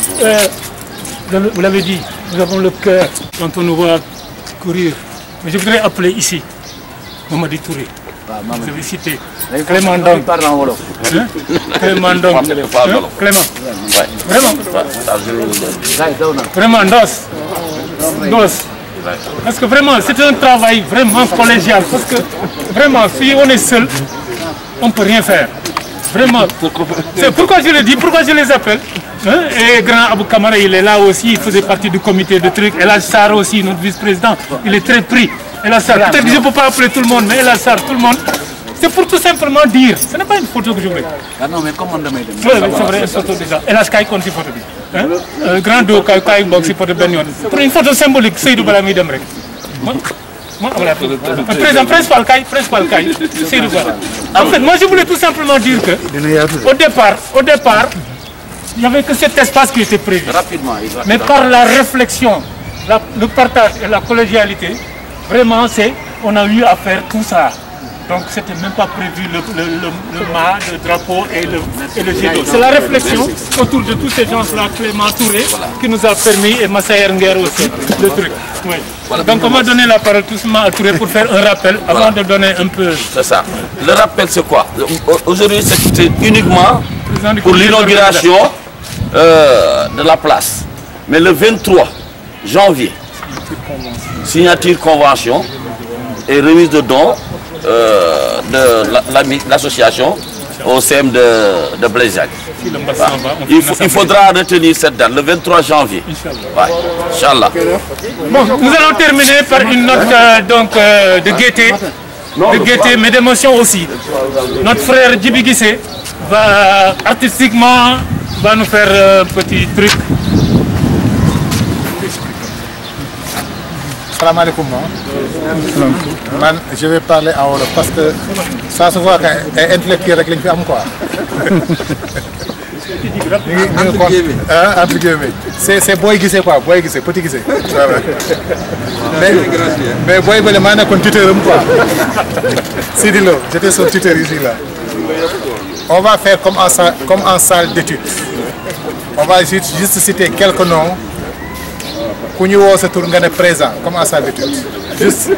Vous l'avez dit, nous avons le cœur quand on nous voit courir. Mais je voudrais appeler ici Mamadi Touré. Vous avez cité Clément Ndong. Clément Ndong. Clément. Vraiment. Vraiment, Ndos. Parce que vraiment, c'est un travail vraiment collégial. Parce que vraiment, si on est seul, on ne peut rien faire. Vraiment. C'est pourquoi je le dis, pourquoi je les appelle. Hein? Et grand Abou Kamara, il est là aussi, il faisait partie du comité de trucs. El Sarr aussi, notre vice-président, il est très pris. El Sarr, peut-être que je ne peux pas appeler tout le monde, mais El Sarr, tout le monde. C'est pour tout simplement dire, ce n'est pas une photo que je mets. Ah non, mais comment demain? Oui, c'est vrai, une photo déjà. El Sarr, il compte une photo. Hein? Grand Do, il boxe photo Benyon. Pour une photo symbolique, c'est du Balami Demrek. Président principal Kai, c'est du Balami. En fait, moi je voulais tout simplement dire que, au départ, il n'y avait que cet espace qui était prévu. Rapidement, mais par la réflexion, le partage et la collégialité, vraiment, on a eu à faire tout ça. Donc, c'était même pas prévu le mât, le drapeau et le jet d'eau. C'est la réflexion autour de tous ces gens-là, Clément Touré, qui nous a permis, et Massaer Nguer aussi, le truc. Oui. Voilà. Donc, on va donner la parole tout simplement à Touré pour faire un rappel, avant de donner un peu... C'est ça. Le rappel, c'est quoi? Aujourd'hui, c'était uniquement pour l'inauguration de la place. Mais le 23 janvier, signature convention et remise de dons de l'association au CM de Blaisac. Il faudra retenir cette date, le 23 janvier. Inch'Allah. Bon, nous allons terminer par une note de gaieté, mais d'émotion aussi. Notre frère Djibi Guissé va artistiquement nous faire un petit truc. Salam alaikum. Je vais parler en Wolof parce que ça se voit qu'un intellectuel avec les quoi. Entre guillemets. C'est Boy Guissé quoi, Boy Guissé, petit Guissé. Mais Boy Guissé, je suis tuteur quoi. Sidi Lo, j'étais son tuteur ici là. On va faire comme en salle d'études. On va juste citer quelques noms. Kounyo se tourne présent, comme en salle d'études. Juste.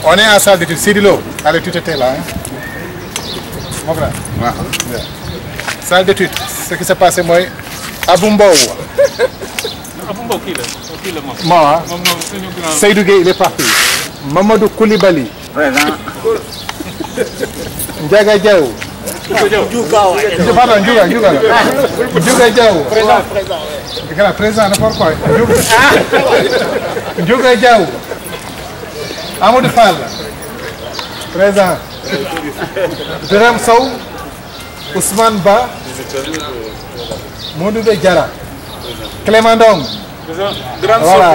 On est en salle d'études. Sidilo, allez, tu étais là. Hein? Mon frère. Ouais. Salle d'études. Ce qui s'est passé, moi, Aboumbo. Aboumbo qui est moi, Seydou Gueye, il est parti. Mamadou Koulibaly. Présent. Ndiaga Diaw. Pardon, Ndiouga Diaw. Présent, n'importe quoi. Ndiouga Diaw. Amadou Fall. Présent. Biram Sow. Ousmane Ba. Modou Diara. Clément Ndong. Voilà.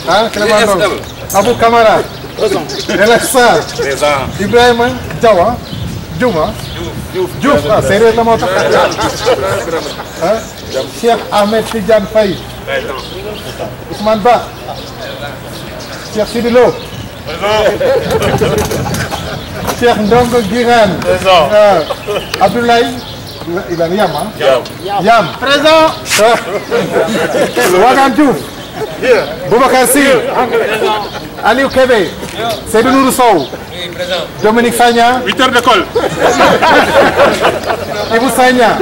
Hein, Clément Ndong. Abou Kamara. El Sarr. Ibrahima Diaw. Diouf, c'est le Cheikh Ahmed Tidiane Faye. Ousmane Ba. Cheikh Sidi Lo. Cheikh Ndongo Guirane. Abdoulaye. Il a Yam, hein? Yam. Présent. Wagan Diouf. Boubacar Sy. Aliou Kébé. Seydou Nourou Sow. Dominique Sagna. 8 heures d'école. Ibou Sagna.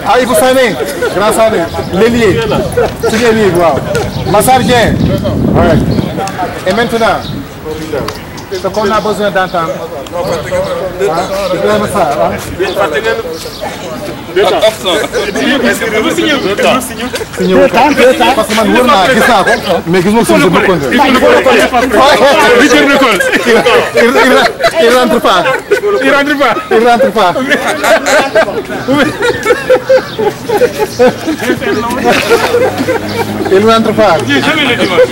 Ah, Ibou Sané. Grand Sané. L'ailier. C'est l'ailier, wow. Massar Dieng. Ouais. Et maintenant, ce qu'on a besoin d'entendre. Parce que man wóor naa gis naa ko mais gis nga suñu bu ko il rentre pas. Il rentre pas. Il rentre pas. Il rentre pas. Jamais le dimanche.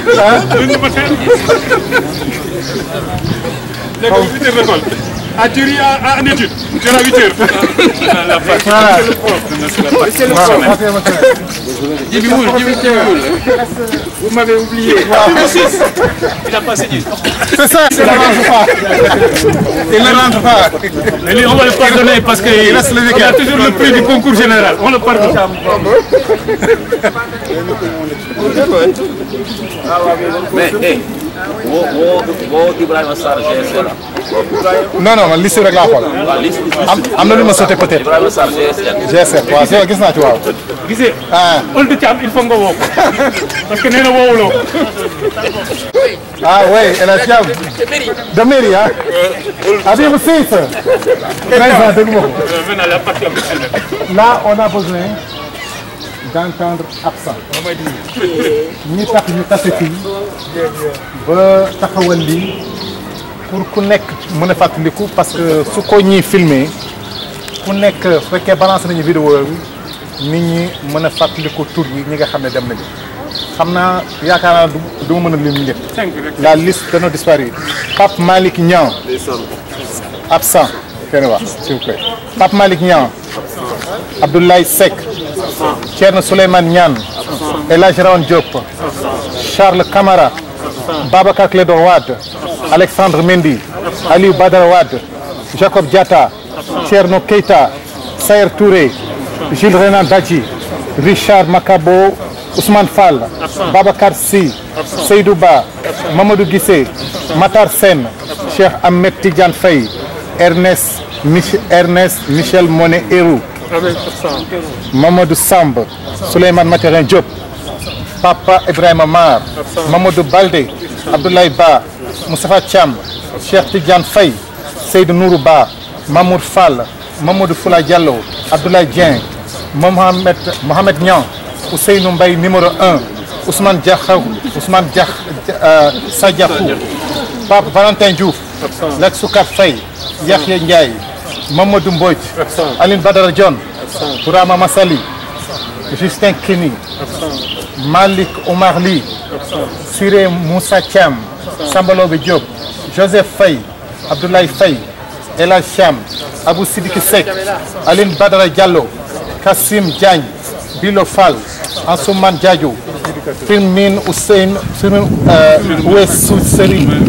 L'école, 8 heures d'école. À Thierry, à en étude. Tu as 8 heures. C'est le problème. Vous m'avez oublié. Il a passé 10. C'est ça, il ne rentre pas. Il ne rentre pas. Mais lui, on va le pardonner parce qu'il a toujours le prix du concours général. On le pardonne. Mais, hey, Ibrahima Sarr, GSL. Non, non, liste rek laa xool. am na lu ma sauté peut-être. Ibrahima Sarr, GSL. GSL waaw soo gis naa ci waaw. gisee. Ould Thiam il faut nga woo ko parce que nee na woowuloo. Ah oui, El Hadj Thiam. de mairie ah. Habib Ciss. président dégg nga ko. Là, on a besoin d'entendre absent. ñi tax ñu tase fii ba taxawal lii pour ku nekk mën a fàttaliku parce que su ko ñuy filmer ku nekk su fekkee balance nañu vidéo bi nit ñi mën a fàttaliku tur yi ñi nga xam ne dem nañu xam naa yaakaar naa du ma mën a lim ñëpp. La liste de nos disparus. Pape Malick Niang. Absent. Kenn wax s'il vous plaît. Pape Malick Niang. Abdoulaye Seck. Thierno Souleymane Niane. El Hadj Rawane Diop. Charles Camara. Babacar Clédor Wade. Alexandre Mendy. Aliou Badara Wade. Jacob Diatta. Thierno Keita. Sayer Touré. Jules Renan Dadji. Richard Makabo. Ousmane Fall. Babacar Sy. Seydou Ba. Mamadou Guissé. Matar Sen. Cheikh Ahmed Tidiane Faye. Ernest Michel Moné Hérou. Mamadou Samb. Souleymane Materin Diop. Papa Ibrahima Mar. Mamadou Baldé. Abdoulaye Ba. Moustapha Thiam. Cheikh Tidiane Faye. Seydou Nourou Ba. Mamour Fall. Mamadou Foula Diallo. Abdoulaye Dieng. Mohamed Niang. Ousseynou Mbaye numéro 1. Ousmane Sadiakou. Pape Valentin Diouf. Letsoukat Faye. Yahya Ndiaye. Mamadou Mbodj. Aline Badara Dione. Bourama Massali. Justin Kenny. Malik Omar Ly. Siré Moussa Thiam. Sambalobe Diop. Joseph Faye. Abdoulaye Faye. El Hadj Thiam. Abou Sidiki Seck. Aline Badara Diallo. Kassim Diagne. Bilo Fall. Ansoumane Diadio. Firmin Hussein. Ouessou Serigne.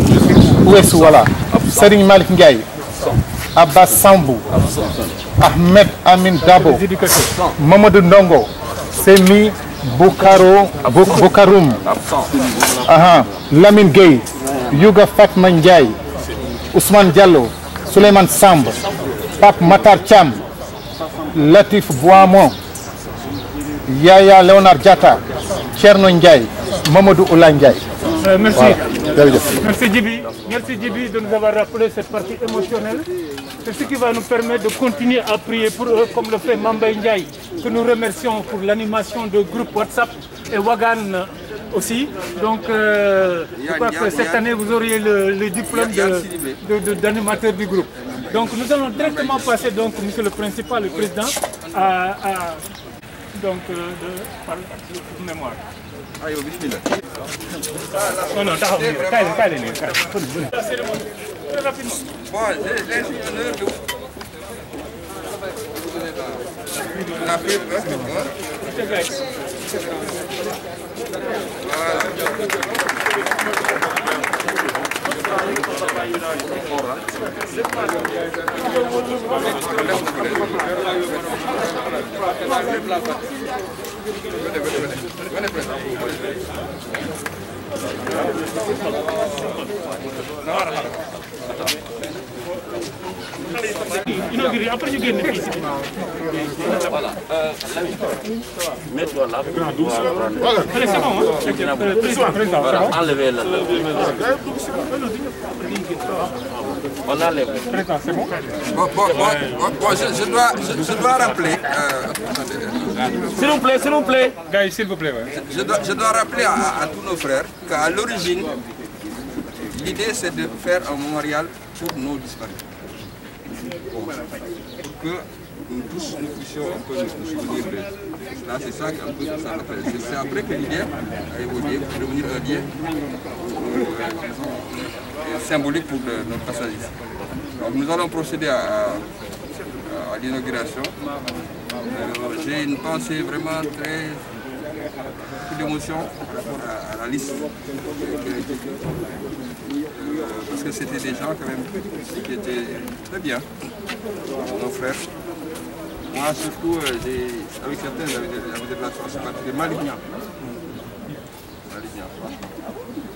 Ouessou voilà. Serigne Malick Ndiaye. Abbas Sambou. Ahmed Amin Dabo. Mamadou Ndongo. Semi Boukaroum. Lamine Gueye. Youga Fatma Ndiaye. Ousmane Diallo. Souleymane Samb. Pape Matar Thiam. Latif Boamon. Yaya Léonard Diatta. Thierno Ndiaye. Mamadou Oula Ndiaye. Merci. Voilà. Merci Djibi. Merci Djibi de nous avoir rappelé cette partie émotionnelle. C'est ce qui va nous permettre de continuer à prier pour eux, comme le fait Mambay Ndiaye, que nous remercions pour l'animation de groupe WhatsApp et Wagan aussi. Donc, je crois que cette année, vous auriez le diplôme d'animateur du groupe. Donc, nous allons directement passer, donc, monsieur le principal, le président, donc, de mémoire. Non, non, très rapidement. Bon, j'ai l'honneur de vous. La paix presque. Inauguré, après je gagne ici. Voilà. Mets-toi là. Voilà. C'est bon, hein? Voilà, enlevez-le. On enlève. C'est bon? Bon, je dois rappeler. S'il vous plaît, s'il vous plaît. Gars, s'il vous plaît. Ouais. Je dois rappeler à tous nos frères qu'à l'origine, l'idée c'est de faire un mémorial pour nos disparus. Bon, pour que nous tous nous puissions un peu nous souvenir de cela. C'est ça qu'un peu ça rappelle. C'est après que l'idée a évolué pour devenir un lien symbolique pour notre passage ici. Donc nous allons procéder à l'inauguration. J'ai une pensée vraiment très d'émotion par rapport à la liste qui a été faite. Parce que c'était des gens quand même qui étaient très bien, nos frères. Moi surtout, avec certains, j'avais des relations sympathiques, malignants.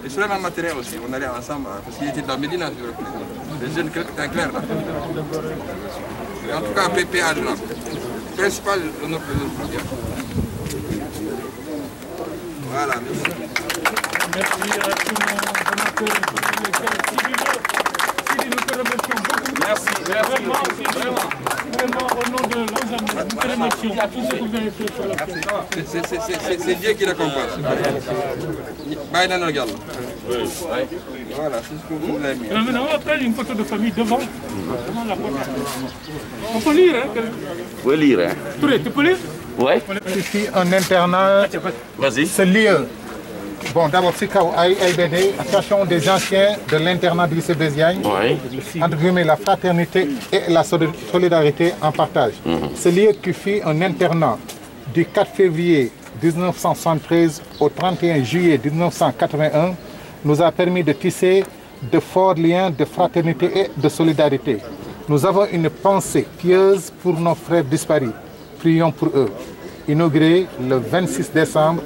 Et sur le même matériel aussi, on allait ensemble, parce qu'il était dans Médina, les jeunes clairs là. Et en tout cas, Pépé Adlan, principal de notre projet. Voilà, merci. Merci à tous nos donateurs, nous te remercions beaucoup. Merci. Vraiment, au nom de l'ensemble, nous te remercions pour tout ce que vous avez fait sur la C'est Dieu qui récompense. Voilà, c'est ce que vous voulez. Maintenant, on va prendre une photo de famille devant la porte. On peut lire, hein? Vous pouvez lire, hein? Touré, tu peux lire? Oui. Ici, un internat, Vas-y. ce lieu. Bon, d'abord, c'est AILBD, Association des anciens de l'internat du lycée Blaise Diagne. Oui. Entre guillemets, la fraternité et la solidarité en partage. Ce lieu qui fut un internat du 4 février 1973 au 31 juillet 1981 nous a permis de tisser de forts liens de fraternité et de solidarité. Nous avons une pensée pieuse pour nos frères disparus. Prions pour eux. Inauguré le 26 décembre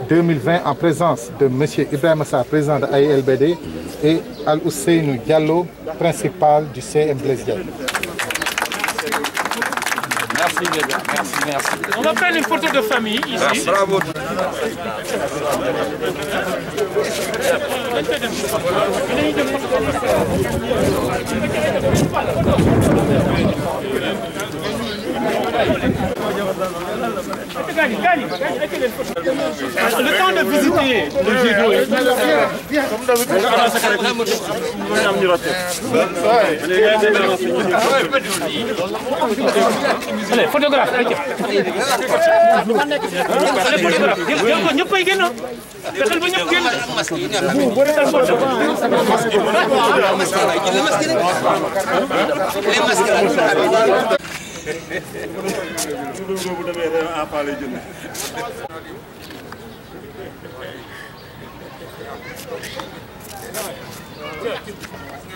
2020 en présence de M. Ibrahim Sarr, président de AILBD, et Al-Ousseinou Diallo, principal du CM Blaise Diagne. Merci les gars, merci. On va prendre une photo de famille ici. Merci. Bravo. Le temps de visiter le jet allez, photographe.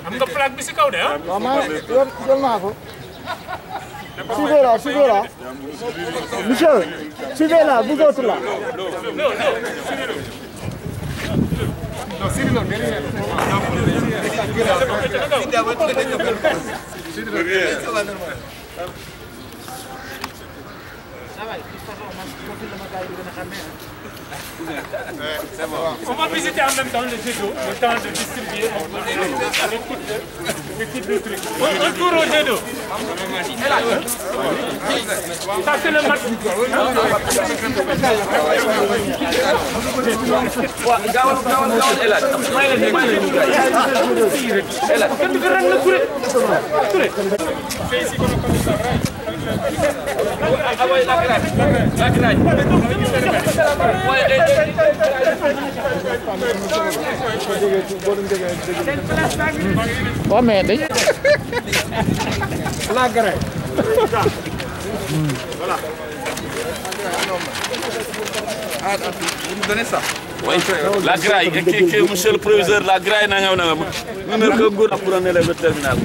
Am nga plaque bi ci kaw de ah? Jël naa ko. Suivez là. Monsieur, suivez là, vous autres là. On va visiter en même temps le jet d'eau, le temps de distribuer les kits de trucs. Un tour au jet d'eau. Ça c'est le match. C'est ici qu'on commence ça. Oh mais dañ la gré Voilà. Ah, vous me donnez ça? Oui, la graille. Et monsieur le proviseur, la graille n'a pas de pour un élève terminal.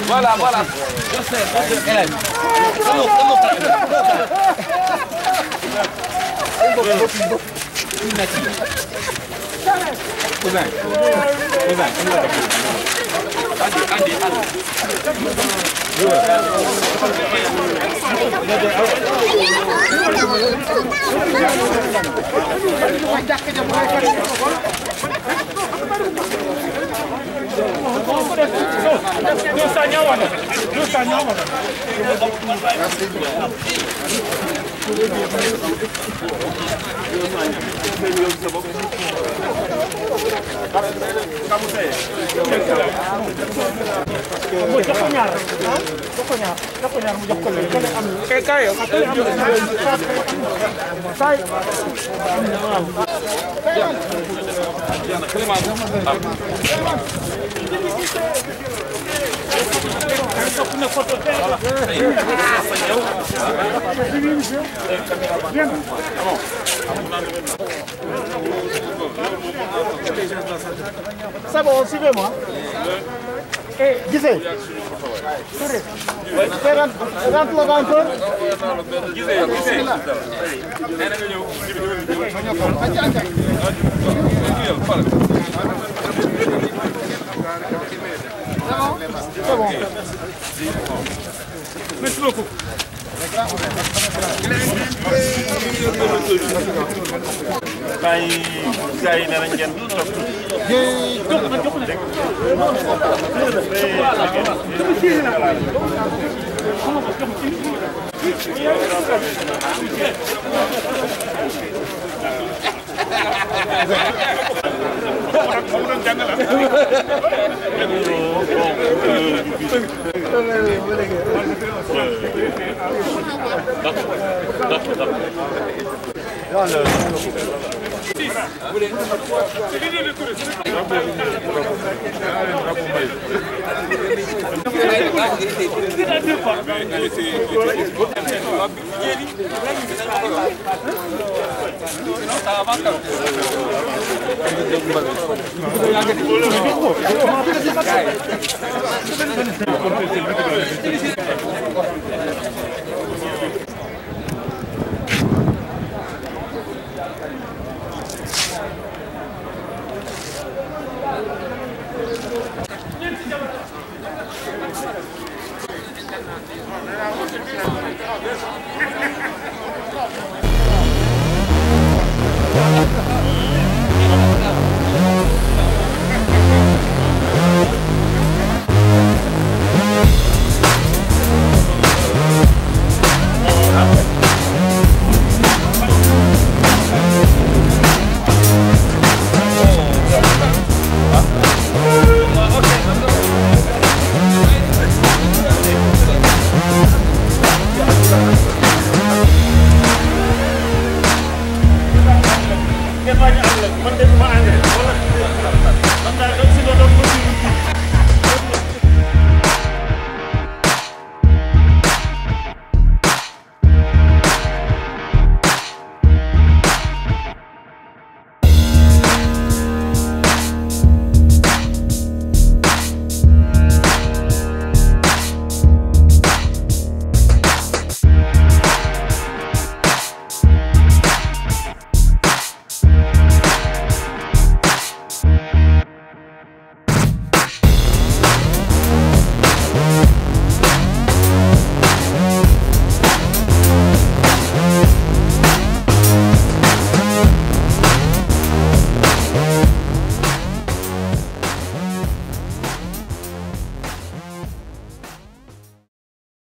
Voilà, voilà. C'est bon, suivez-moi. Et Guissé. Rentre le encore. C'est bon. Merci beaucoup. Ça va